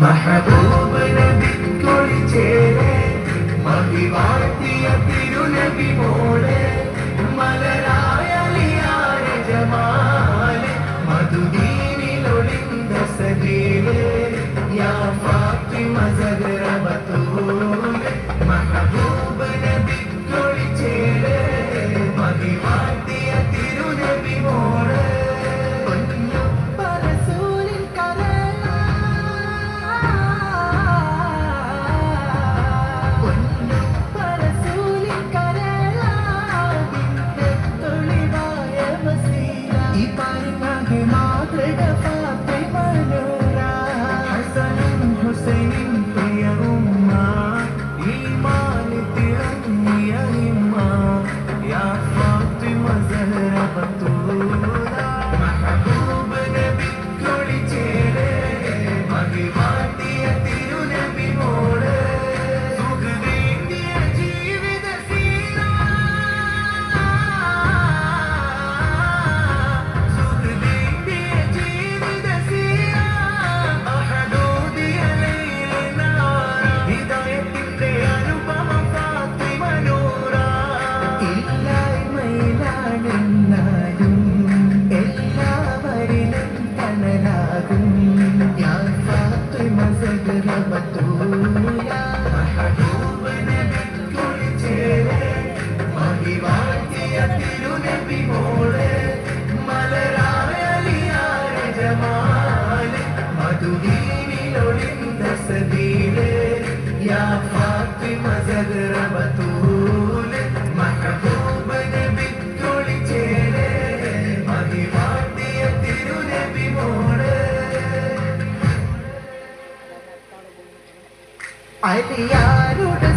महबूब नबी कुളിച്ചേരെ മഹിവാഴ്ത്തിയ തിരുനബി മോളെ മലരായലിയായ ജമാലെ മധുദീനിലൊളിந்த സജീലെ യാ ഫാത്തിമ സഹറ ബത്തൂലെ महबूब നബി കുളിച്ചേരെ മഹിവാഴ്ത്തിയ തിരുനബി മോളെ മധുദീനിലൊളിந்த സബീലെ യാ ഫാത്തിമ സഹറ ബത്തൂലെ മഹബൂബ നബി കുളിച്ചേരെ മഹിവാഴ്ത്തിയ തിരുനബി മോളെ അലിയാരുടെ